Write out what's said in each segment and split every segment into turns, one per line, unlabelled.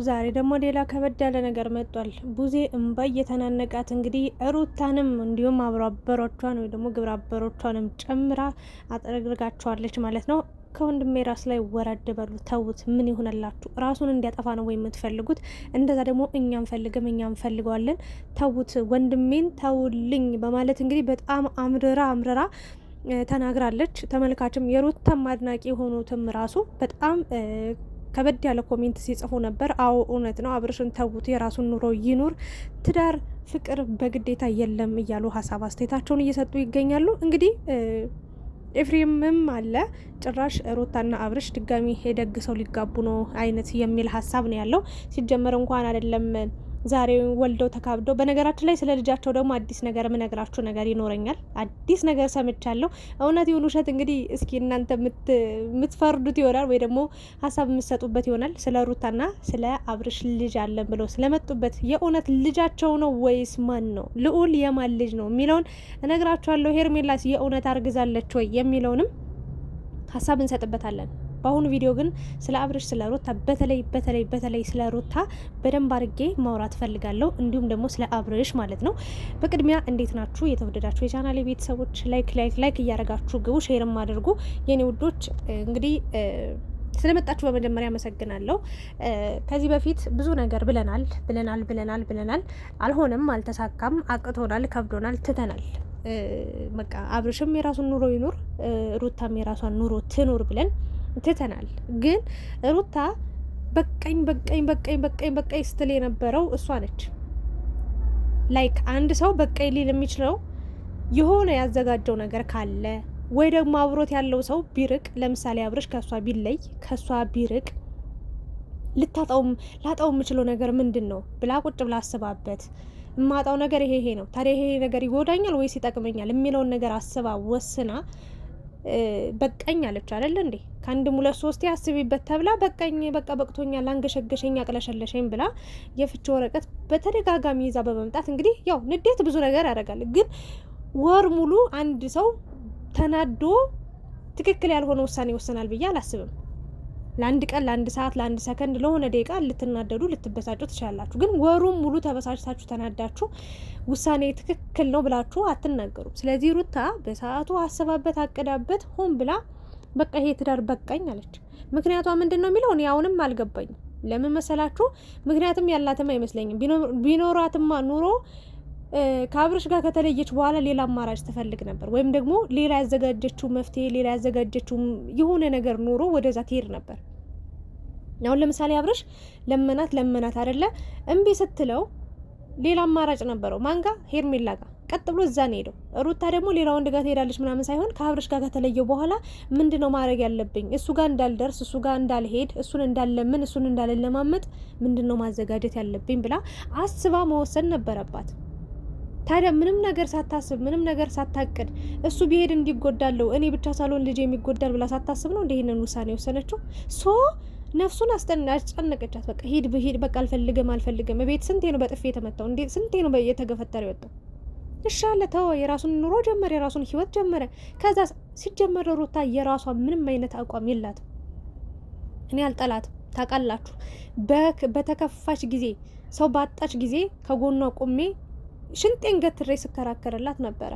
ዛሬ ደግሞ ሌላ ከበድ ያለ ነገር መጥቷል። ቡዜ እምባ እየተናነቃት እንግዲህ ሩታንም እንዲሁም አብሮ አበሮቿን ወይ ደግሞ ግብረ አበሮቿንም ጨምራ አጥረግርጋቸዋለች ማለት ነው። ከወንድሜ ራስ ላይ ወረድ በሉ ተዉት። ምን ይሆነላችሁ? ራሱን እንዲያጠፋ ነው ወይ የምትፈልጉት? እንደዛ ደግሞ እኛም ፈልግም እኛም ፈልገዋለን። ተዉት፣ ወንድሜን ተውልኝ በማለት እንግዲህ በጣም አምርራ ተናግራለች። ተመልካችም የሩታም አድናቂ የሆኑትም ራሱ በጣም ከበድ ያለ ኮሜንት ሲጽፉ ነበር። አዎ እውነት ነው፣ አብርሽን ተዉት፣ የራሱን ኑሮ ይኑር፣ ትዳር ፍቅር በግዴታ የለም እያሉ ሀሳብ አስተያየታቸውን እየሰጡ ይገኛሉ። እንግዲህ ኤፍሬምም አለ ጭራሽ ሩታና አብርሽ ድጋሚ የደግ ሰው ሊጋቡ ነው አይነት የሚል ሀሳብ ነው ያለው። ሲጀመር እንኳን አይደለም ዛሬ ወልደው ተካብደው። በነገራችን ላይ ስለ ልጃቸው ደግሞ አዲስ ነገር የምነግራችሁ ነገር ይኖረኛል። አዲስ ነገር ሰምቻለሁ። እውነት ይሁን ውሸት እንግዲህ እስኪ እናንተ የምትፈርዱት ይሆናል፣ ወይ ደግሞ ሀሳብ የምትሰጡበት ይሆናል። ስለ ሩታና ስለ አብርሽ ልጅ አለን ብለው ስለመጡበት የእውነት ልጃቸው ነው ወይስ ማን ነው? ልዑል የማን ልጅ ነው የሚለውን እነግራችኋለሁ። ሄርሜላስ የእውነት አርግዛለች ወይ የሚለውንም ሀሳብ እንሰጥበታለን። በአሁኑ ቪዲዮ ግን ስለ አብርሽ ስለ ሩታ በተለይ ስለ ሩታ በደንብ አድርጌ ማውራት ፈልጋለሁ። እንዲሁም ደግሞ ስለ አብርሽ ማለት ነው። በቅድሚያ እንዴት ናችሁ የተወደዳችሁ የቻናሌ ቤተሰቦች? ላይክ እያደረጋችሁ ግቡ፣ ሼርም አድርጉ የኔ ውዶች። እንግዲህ ስለመጣችሁ በመጀመሪያ አመሰግናለሁ። ከዚህ በፊት ብዙ ነገር ብለናል። አልሆነም፣ አልተሳካም፣ አቅቶናል፣ ከብዶናል፣ ትተናል። በቃ አብርሽም የራሱን ኑሮ ይኑር፣ ሩታም የራሷን ኑሮ ትኑር ብለን ትተናል። ግን ሩታ በቃኝ ስትል የነበረው እሷ ነች። ላይክ አንድ ሰው በቃኝ ሊል የሚችለው የሆነ ያዘጋጀው ነገር ካለ ወይ ደግሞ አብሮት ያለው ሰው ቢርቅ፣ ለምሳሌ አብርሽ ከሷ ቢለይ ከሷ ቢርቅ ላጣው የምችለው ነገር ምንድን ነው ብላ ቁጭ ብላ አስባበት የማጣው ነገር ይሄ ነው፣ ታዲያ ይሄ ነገር ይጎዳኛል ወይስ ይጠቅመኛል የሚለውን ነገር አስባ ወስና በቃኝ አለች አይደል እንዴ? ከአንድም ሁለት ሶስቴ አስቢበት ተብላ በቃኝ፣ በቃ በቅቶኛል፣ አንገሸገሸኝ፣ አቅለሸለሸኝ ብላ የፍቺ ወረቀት በተደጋጋሚ ይዛ በመምጣት እንግዲህ ያው ንዴት ብዙ ነገር ያደርጋል። ግን ወር ሙሉ አንድ ሰው ተናዶ ትክክል ያልሆነ ውሳኔ ይወሰናል ብዬ አላስብም። ለአንድ ቀን፣ ለአንድ ሰዓት፣ ለአንድ ሰከንድ፣ ለሆነ ደቂቃ ልትናደዱ ልትበሳጩ ትችላላችሁ። ግን ወሩም ሙሉ ተበሳጭታችሁ ተናዳችሁ ውሳኔ ትክክል ነው ብላችሁ አትናገሩም። ስለዚህ ሩታ በሰዓቱ አስባበት አቅዳበት ሆን ብላ በቃ ይሄ ትዳር በቃኝ አለች። ምክንያቷ ምንድን ነው የሚለው እኔ አሁንም አልገባኝም። ለምን መሰላችሁ? ምክንያቱም ያላትም አይመስለኝም። ቢኖራትማ ኑሮ ከአብርሽ ጋር ከተለየች በኋላ ሌላ አማራጭ ትፈልግ ነበር፣ ወይም ደግሞ ሌላ ያዘጋጀችው መፍትሄ፣ ሌላ ያዘጋጀችው የሆነ ነገር ኑሮ ወደዛ ትሄድ ነበር። አሁን ለምሳሌ አብርሽ ለመናት አይደለ? እምቢ ስትለው ሌላ አማራጭ ነበረው። ማንጋ ሄርሜላ ጋር ቀጥ ብሎ እዛ ነው ሄደው። ሩታ ደግሞ ሌላ ወንድ ጋር ትሄዳለች ምናምን ሳይሆን ከአብርሽ ጋር ከተለየው በኋላ ምንድነው ማድረግ ያለብኝ? እሱ ጋር እንዳልደርስ፣ እሱ ጋር እንዳልሄድ፣ እሱን እንዳልለምን፣ እሱን እንዳልለማመጥ ምንድነው ማዘጋጀት ያለብኝ ብላ አስባ መወሰን ነበረባት። ታዲያ ምንም ነገር ሳታስብ ምንም ነገር ሳታቅድ እሱ ቢሄድ እንዲጎዳለው እኔ ብቻ ሳልሆን ልጅ የሚጎዳል ብላ ሳታስብ ነው ይሄንን ውሳኔ የወሰነችው። ነፍሱን አስጨነቀቻት። በቃ ሂድ በቃ አልፈልግም። ቤት ስንቴ ነው በጥፊ የተመታው? እንዴ ስንቴ ነው የተገፈተረ የወጣው? እሻለ ተወ፣ የራሱን ኑሮ ጀመረ፣ የራሱን ህይወት ጀመረ። ከዛ ሲጀመር ሩታ የራሷ ምንም አይነት አቋም የላትም። እኔ አልጠላትም፣ ታውቃላችሁ። በተከፋች ጊዜ ሰው ባጣች ጊዜ ከጎኗ ቆሜ ሽንጤን ገትሬ ስከራከርላት ነበረ።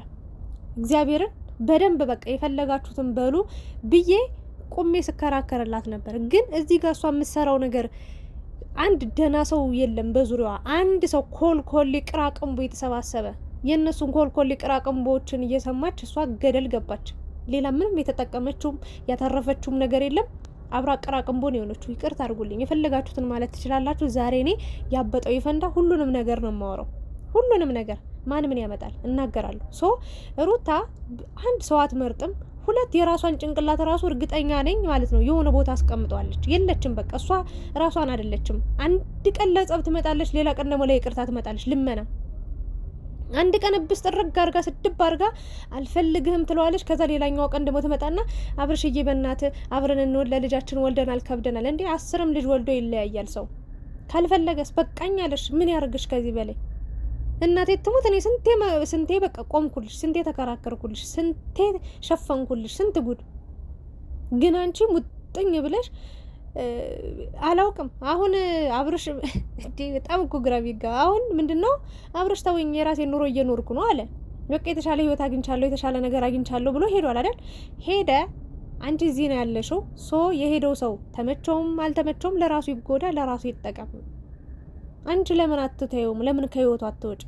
እግዚአብሔርን በደንብ በቃ የፈለጋችሁትን በሉ ብዬ ቆሜ ስከራከርላት ነበር። ግን እዚህ ጋር እሷ የምትሰራው ነገር አንድ ደህና ሰው የለም በዙሪያዋ። አንድ ሰው ኮልኮሌ ቅራቅንቦ የተሰባሰበ የእነሱን ኮልኮሌ ቅራቅንቦዎችን እየሰማች እሷ ገደል ገባች። ሌላ ምንም የተጠቀመችውም ያተረፈችውም ነገር የለም። አብራ ቅራቅንቦ ነው የሆነችው። ይቅርታ አድርጉልኝ፣ የፈለጋችሁትን ማለት ትችላላችሁ። ዛሬ እኔ ያበጠው ይፈንዳ፣ ሁሉንም ነገር ነው የማወራው። ሁሉንም ነገር ማን ምን ያመጣል እናገራለሁ። ሩታ አንድ ሰው አትመርጥም፣ ሁለት የራሷን ጭንቅላት ራሱ እርግጠኛ ነኝ ማለት ነው የሆነ ቦታ አስቀምጠዋለች። የለችም በቃ እሷ ራሷን አይደለችም። አንድ ቀን ለጸብ ትመጣለች፣ ሌላ ቀን ደግሞ ለይቅርታ ትመጣለች። ልመና አንድ ቀን ብስ ጥርግ አርጋ ስድብ አርጋ አልፈልግህም ትለዋለች። ከዛ ሌላኛው ቀን ደግሞ ትመጣና አብርሽዬ በእናትህ አብረን እንወልድ፣ ለልጃችን ወልደናል፣ ከብደናል። እንዴ 10 ልጅ ወልዶ ይለያያል ሰው? ካልፈለገስ በቃኝ አለሽ። ምን ያርግሽ ከዚህ በላይ? እናቴ ትሙት። እኔ ስንቴ በቃ ቆምኩልሽ፣ ስንቴ ተከራከርኩልሽ፣ ስንቴ ሸፈንኩልሽ፣ ስንት ጉድ። ግን አንቺ ሙጥኝ ብለሽ አላውቅም። አሁን አብርሽ በጣም እኮ ግራ ቢገባ አሁን ምንድነው አብርሽ ተወኝ የራሴን ኑሮ እየኖርኩ ነው አለ። በቃ የተሻለ ህይወት አግኝቻለሁ የተሻለ ነገር አግኝቻለሁ ብሎ ሄዷል አይደል? ሄደ። አንቺ እዚህ ነው ያለሽው። የሄደው ሰው ተመቸውም አልተመቸውም ለራሱ ይጎዳ ለራሱ ይጠቀም። አንቺ ለምን አትተዩም? ለምን ከህይወቱ አትወጭ?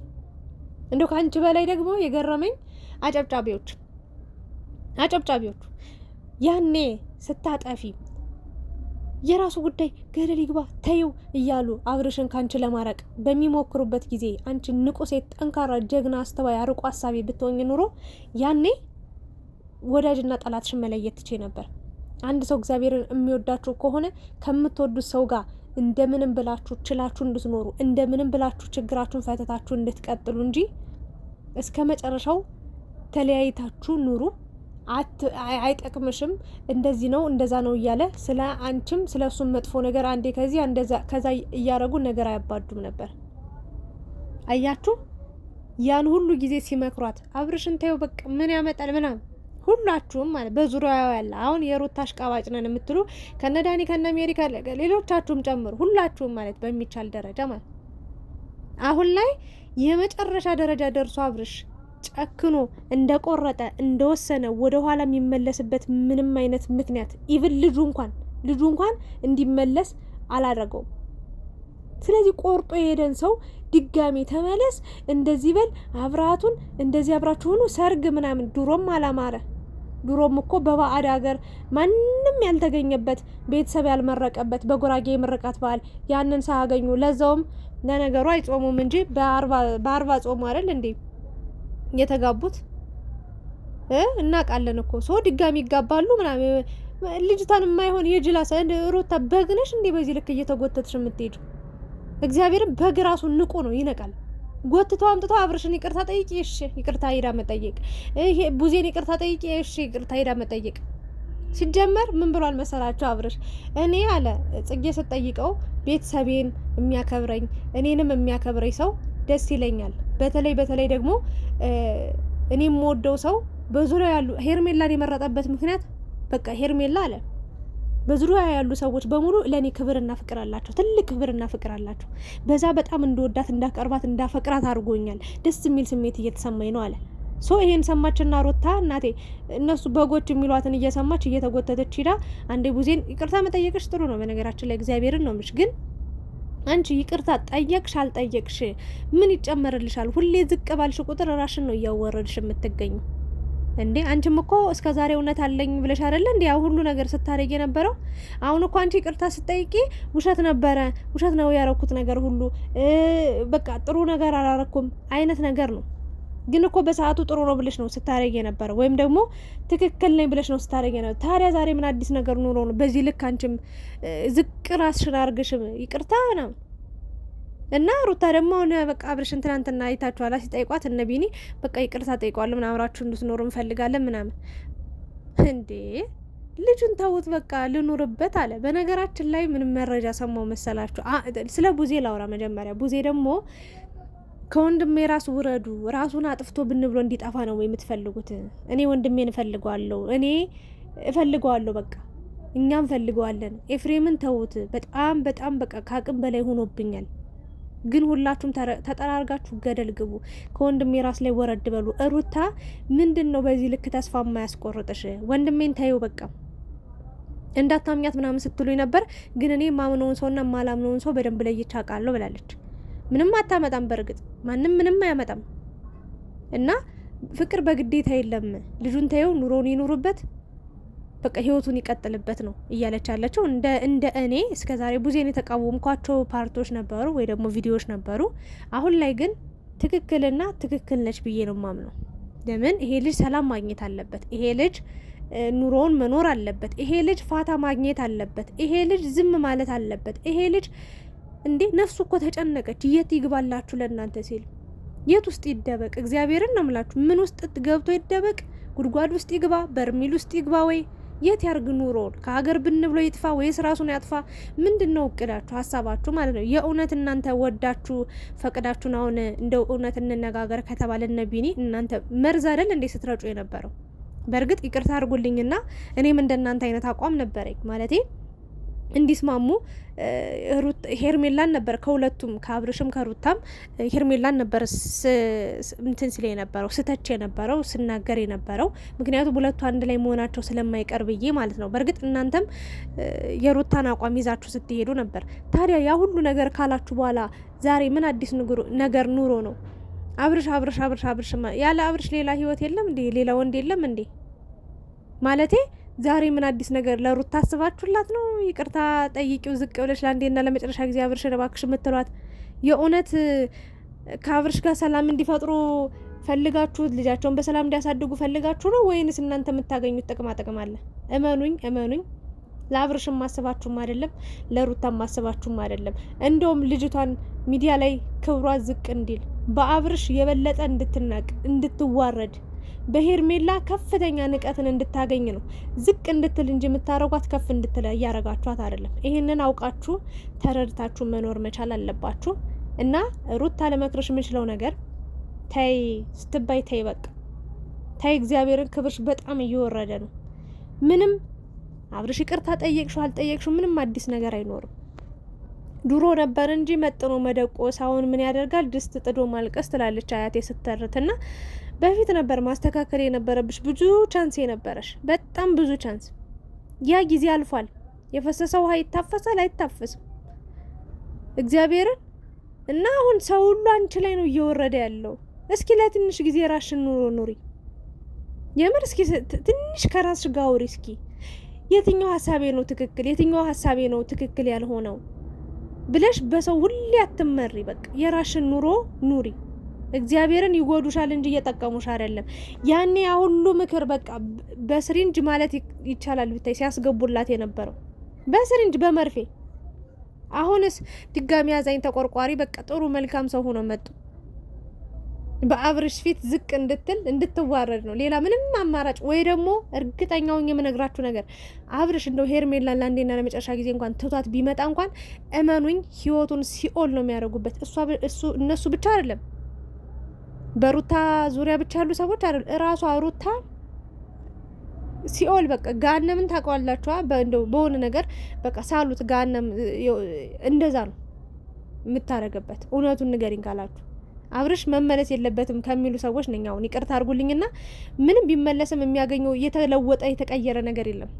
እንደው ከአንቺ በላይ ደግሞ የገረመኝ አጨብጫቢዎቹ ያኔ ስታጠፊ የራሱ ጉዳይ ገደል ይግባ ተይው እያሉ አብርሽን ካንቺ ለማራቅ በሚሞክሩበት ጊዜ አንቺ ንቁ ሴት፣ ጠንካራ፣ ጀግና፣ አስተዋይ፣ አርቆ ሀሳቢ ብትሆኝ ኑሮ ያኔ ወዳጅና ጠላትሽን መለየት ትቼ ነበር። አንድ ሰው እግዚአብሔርን የሚወዳችሁ ከሆነ ከምትወዱት ሰው ጋር እንደምንም ብላችሁ ችላችሁ እንድትኖሩ እንደምንም ብላችሁ ችግራችሁን ፈተታችሁ እንድትቀጥሉ እንጂ እስከ መጨረሻው ተለያይታችሁ ኑሩ። አይጠቅምሽም፣ እንደዚህ ነው እንደዛ ነው እያለ ስለ አንቺም ስለ እሱም መጥፎ ነገር አንዴ ከዚህ ከዛ እያረጉ ነገር አያባዱም ነበር። አያችሁ ያን ሁሉ ጊዜ ሲመክሯት አብርሽን ተይው በቃ ምን ያመጣል ምናምን ሁላችሁም ማለት በዙሪያው ያለ አሁን የሩታ አሽቃባጭ ነን የምትሉ ከነዳኒ ከነአሜሪካ ሌሎቻችሁም ጨምሩ ሁላችሁም ማለት በሚቻል ደረጃ ማለት አሁን ላይ የመጨረሻ ደረጃ ደርሶ አብርሽ ጨክኖ እንደቆረጠ እንደወሰነ ወደ ኋላ የሚመለስበት ምንም አይነት ምክንያት ኢቭን ልጁ እንኳን እንዲመለስ አላደረገውም። ስለዚህ ቆርጦ የሄደን ሰው ድጋሚ ተመለስ እንደዚህ በል አብራቱን እንደዚህ አብራችሁ ሆኑ ሰርግ ምናምን ድሮም አላማረ። ድሮም እኮ በባዕድ ሀገር ማንም ያልተገኘበት ቤተሰብ ያልመረቀበት በጉራጌ የምርቃት በዓል ያንን ሳያገኙ ለዛውም ለነገሩ አይጾሙም እንጂ በአርባ ጾሙ አይደል እንዴ የተጋቡት እናውቃለን እኮ ሰው ድጋሚ ይጋባሉ ምናምን። ልጅታን የማይሆን የጅላሳ ሩታ በግነሽ እንዴ በዚህ ልክ እየተጎተትሽ የምትሄዱ? እግዚአብሔርን በግ ራሱ ንቆ ነው ይነቃል። ጎትተው አምጥተው አብርሽን ይቅርታ ጠይቂ፣ እሺ ይቅርታ ሄዳ መጠየቅ። ይሄ ቡዜን ይቅርታ ጠይቂ፣ እሺ ይቅርታ ሄዳ መጠየቅ። ሲጀመር ምን ብሏል መሰላችሁ አብርሽ? እኔ አለ ጽጌ ስትጠይቀው ቤተሰቤን የሚያከብረኝ እኔንም የሚያከብረኝ ሰው ደስ ይለኛል። በተለይ ደግሞ እኔ የምወደው ሰው በዙሪያ ያሉ ሄርሜላን የመረጠበት ምክንያት በቃ ሄርሜላ አለ በዙሪያ ያሉ ሰዎች በሙሉ ለኔ ክብርና ፍቅር አላቸው፣ ትልቅ ክብርና ፍቅር አላቸው። በዛ በጣም እንደወዳት እንዳቀርባት እንዳፈቅራት አድርጎኛል። ደስ የሚል ስሜት እየተሰማኝ ነው አለ። ይሄን ሰማችና ሩታ እናቴ እነሱ በጎች የሚሏትን እየሰማች እየተጎተተች ሄዳ አንዴ ቡዜን ይቅርታ መጠየቅሽ ጥሩ ነው በነገራችን ላይ እግዚአብሔርን ነው ምሽ ግን አንቺ ይቅርታ ጠየቅሽ አልጠየቅሽ ምን ይጨመርልሻል? ሁሌ ዝቅ ባልሽ ቁጥር ራሽን ነው እያወረድሽ የምትገኙ እንዴ። አንቺም እኮ እስከ ዛሬ እውነት አለኝ ብለሽ አይደለ እንዴ ያው ሁሉ ነገር ስታረጊ የነበረው? አሁን እኮ አንቺ ይቅርታ ስትጠይቂ ውሸት ነው ያረኩት ነገር ሁሉ በቃ ጥሩ ነገር አላረኩም አይነት ነገር ነው። ግን እኮ በሰዓቱ ጥሩ ነው ብለሽ ነው ስታረጊ የነበረው ወይም ደግሞ ትክክል ነኝ ብለሽ ነው ስታረጊ የነበረው። ታዲያ ዛሬ ምን አዲስ ነገር ኑሮ ነው በዚህ ልክ አንቺም ዝቅ ራስሽን አርገሽ ይቅርታ ነው? እና ሩታ ደግሞ በቃ አብርሽን ትናንትና አይታችኋላ ሲጠይቋት እነ ቢኒ በቃ ይቅርታ ጠይቀዋል ምናምን አብራችሁ እንድትኖሩ እንፈልጋለን ምናምን። እንዴ ልጁን ተውት በቃ ልኑርበት አለ። በነገራችን ላይ ምንም መረጃ ሰማው መሰላችሁ? ስለ ቡዜ ላውራ መጀመሪያ። ቡዜ ደግሞ ከወንድሜ ራሱ ውረዱ ራሱን አጥፍቶ ብንብሎ እንዲጠፋ ነው የምትፈልጉት? እኔ ወንድሜን እፈልገዋለሁ በቃ እኛም ፈልገዋለን። ኤፍሬምን ተውት። በጣም በቃ ከአቅም በላይ ሆኖብኛል። ግን ሁላችሁም ተጠራርጋችሁ ገደል ግቡ። ከወንድሜ ራስ ላይ ወረድ በሉ። ሩታ ምንድን ነው በዚህ ልክ ተስፋ የማያስቆርጥሽ? ወንድሜን ታዩ በቃ እንዳታምኛት ምናምን ስትሉኝ ነበር። ግን እኔ ማምነውን ሰውና ማላምነውን ሰው በደንብ ለይቼ አውቃለሁ ብላለች። ምንም አታመጣም። በእርግጥ ማንም ምንም አያመጣም። እና ፍቅር በግዴታ የለም። ልጁን ታየው ኑሮውን ይኑሩበት በቃ ህይወቱን ይቀጥልበት ነው እያለች ያለችው። እንደ እኔ እስከዛሬ ቡዜን የተቃወምኳቸው ፓርቶች ነበሩ ወይ ደግሞ ቪዲዮዎች ነበሩ። አሁን ላይ ግን ትክክል ነች ብዬ ነው ማምነው። ለምን ይሄ ልጅ ሰላም ማግኘት አለበት። ይሄ ልጅ ኑሮውን መኖር አለበት። ይሄ ልጅ ፋታ ማግኘት አለበት። ይሄ ልጅ ዝም ማለት አለበት። ይሄ ልጅ እንዴ ነፍሱ እኮ ተጨነቀች። የት ይግባላችሁ ለእናንተ ሲል የት ውስጥ ይደበቅ? እግዚአብሔርን ነው ምላችሁ። ምን ውስጥ ገብቶ ይደበቅ? ጉድጓድ ውስጥ ይግባ? በርሚል ውስጥ ይግባ? ወይ የት ያርግ ኑሮውን? ከሀገር ብን ብሎ ይጥፋ ወይስ ራሱን ያጥፋ? ምንድነው እቅዳችሁ ሀሳባችሁ ማለት ነው? የእውነት እናንተ ወዳችሁ ፈቅዳችሁን አሁን እንደው እውነት እንነጋገር ከተባለ እነ ቢኒ እናንተ መርዝ አይደል እንዴ ስትረጩ የነበረው? በእርግጥ ይቅርታ አድርጉልኝና እኔም እንደናንተ አይነት አቋም ነበረኝ ማለቴ እንዲስማሙ ሄርሜላን ነበር ከሁለቱም ከአብርሽም ከሩታም ሄርሜላን ነበር እንትን ሲል የነበረው ስተች የነበረው ስናገር የነበረው ምክንያቱም ሁለቱ አንድ ላይ መሆናቸው ስለማይቀር ብዬ ማለት ነው። በእርግጥ እናንተም የሩታን አቋም ይዛችሁ ስትሄዱ ነበር። ታዲያ ያ ሁሉ ነገር ካላችሁ በኋላ ዛሬ ምን አዲስ ነገር ኑሮ ነው? አብርሽ አብርሽ አብርሽ አብርሽ ያለ አብርሽ ሌላ ህይወት የለም እንዴ? ሌላ ወንድ የለም እንዴ? ማለቴ ዛሬ ምን አዲስ ነገር ለሩታ አስባችሁላት ነው? ይቅርታ ጠይቂው ዝቅ ብለሽ ለአንዴና ለመጨረሻ ጊዜ አብርሽን እባክሽ የምትሏት የእውነት ከአብርሽ ጋር ሰላም እንዲፈጥሩ ፈልጋችሁት ልጃቸውን በሰላም እንዲያሳድጉ ፈልጋችሁ ነው ወይንስ እናንተ የምታገኙት ጥቅም አለ? እመኑኝ እመኑኝ ለአብርሽም ማሰባችሁም አይደለም ለሩታም ማሰባችሁም አይደለም። እንደውም ልጅቷን ሚዲያ ላይ ክብሯ ዝቅ እንዲል በአብርሽ የበለጠ እንድትናቅ እንድትዋረድ በሄርሜላ ከፍተኛ ንቀትን እንድታገኝ ነው ዝቅ እንድትል እንጂ የምታረጓት ከፍ እንድትል እያረጋችኋት አይደለም። ይሄንን አውቃችሁ ተረድታችሁ መኖር መቻል አለባችሁ። እና ሩታ ለመክረሽ የምችለው ነገር ታይ ስትባይ ታይ፣ በቃ ታይ። እግዚአብሔርን ክብርሽ በጣም እየወረደ ነው። ምንም አብርሽ ይቅርታ ጠየቅሽው አልጠየቅሽው ምንም አዲስ ነገር አይኖርም። ድሮ ነበር እንጂ መጥኖ መደቆስ አሁን ምን ያደርጋል ድስት ጥዶ ማልቀስ ትላለች አያቴ ስትተርትና በፊት ነበር ማስተካከል የነበረብሽ። ብዙ ቻንስ የነበረሽ በጣም ብዙ ቻንስ። ያ ጊዜ አልፏል። የፈሰሰው ውሃ ይታፈሳል አይታፈስም? እግዚአብሔርን እና አሁን ሰው ሁሉ አንቺ ላይ ነው እየወረደ ያለው። እስኪ ለትንሽ ጊዜ ራስሽን ኑሮ ኑሪ። የምር እስኪ ትንሽ ከራስሽ ጋር አውሪ። እስኪ የትኛው ሀሳቤ ነው ትክክል፣ የትኛው ሀሳቤ ነው ትክክል ያልሆነው ብለሽ በሰው ሁሌ አትመሪ። በቃ የራስሽን ኑሮ ኑሪ። እግዚአብሔርን ይጎዱሻል እንጂ እየጠቀሙሽ አይደለም። ያኔ ሁሉ ምክር በቃ በስሪንጅ ማለት ይቻላል ብታይ ሲያስገቡላት የነበረው በስሪንጅ በመርፌ። አሁንስ ድጋሚ ያዛኝ ተቆርቋሪ በቃ ጥሩ መልካም ሰው ሆኖ መጡ። በአብርሽ ፊት ዝቅ እንድትል እንድትዋረድ ነው። ሌላ ምንም አማራጭ ወይ ደግሞ እርግጠኛው የምነግራችሁ ነገር አብርሽ እንደው ሄርሜላን ለአንዴና ለመጨረሻ ጊዜ እንኳን ትቷት ቢመጣ እንኳን እመኑኝ ህይወቱን ሲኦል ነው የሚያደርጉበት። እነሱ ብቻ አይደለም በሩታ ዙሪያ ብቻ ያሉ ሰዎች አይደል፣ እራሷ ሩታ ሲኦል በቃ ጋነምን ታውቀዋላችኋ። እንደው በሆነ ነገር በቃ ሳሉት ጋነም እንደዛ ነው የምታረገበት። እውነቱን ንገሪኝ ካላችሁ አብርሽ መመለስ የለበትም ከሚሉ ሰዎች ነኝ። አሁን ይቅርታ አድርጉልኝና ምንም ቢመለስም የሚያገኘው የተለወጠ የተቀየረ ነገር የለም።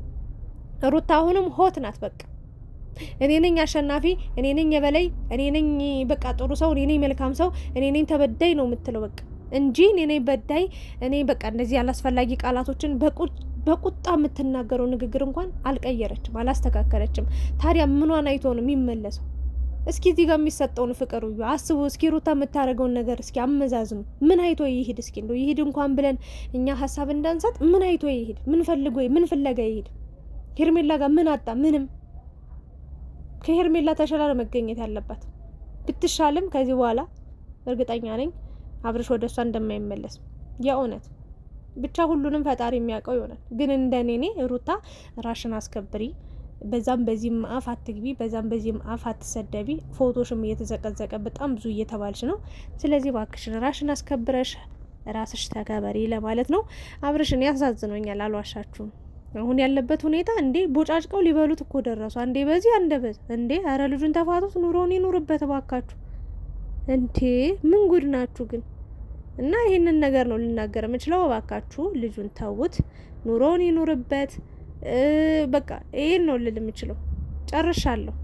ሩታ አሁንም ሆት ናት። በቃ እኔ ነኝ አሸናፊ፣ እኔ ነኝ የበላይ፣ እኔ ነኝ በቃ ጥሩ ሰው፣ እኔ ነኝ መልካም ሰው፣ እኔ ነኝ ተበዳይ ነው የምትለው በቃ እንጂ እኔ ነኝ በዳይ፣ እኔ በቃ እንደዚህ ያላስፈላጊ ቃላቶችን በቁጣ የምትናገረው ንግግር እንኳን አልቀየረችም፣ አላስተካከለችም። ታዲያ ምኗን አይቶ ነው የሚመለሰው? እስኪ እዚህ ጋር የሚሰጠውን ፍቅር አስቡ። እስኪ ሩታ የምታደርገውን ነገር እስኪ አመዛዝኑ። ምን አይቶ ይሄድ? እስኪ እንደው ይሄድ እንኳን ብለን እኛ ሀሳብ እንዳንሰጥ ምን አይቶ ይሄድ? ምን ፈልጎ ምን ፍለጋ ይሄድ? ሄርሜላ ጋር ምን አጣ? ምንም። ከሄርሜላ ተሻላ ነው መገኘት ያለባት። ብትሻልም ከዚህ በኋላ እርግጠኛ ነኝ አብርሽ ወደ እሷ እንደማይመለስ የእውነት ብቻ ሁሉንም ፈጣሪ የሚያውቀው ይሆናል። ግን እንደኔ ሩታ ራሽን አስከብሪ። በዛም በዚህም አፍ አትግቢ፣ በዛም በዚህም አፍ አትሰደቢ። ፎቶሽም እየተዘቀዘቀ በጣም ብዙ እየተባልሽ ነው። ስለዚህ ባክሽን ራሽን አስከብረሽ ራስሽ ተከበሪ ለማለት ነው። አብርሽን ያሳዝኖኛል፣ አልዋሻችሁም። አሁን ያለበት ሁኔታ እንዴ ቦጫጭቀው ሊበሉት እኮ ደረሱ። አንዴ በዚህ አንደበት እንዴ! አረ ልጁን ተፋቱት፣ ኑሮውን ይኑርበት ባካችሁ። እንዴ ምን ጉድ ናችሁ ግን! እና ይሄንን ነገር ነው ልናገር የምችለው። ባካችሁ ልጁን ተውት፣ ኑሮውን ይኑርበት። በቃ ይሄን ነው ልል የምችለው። ጨርሻለሁ።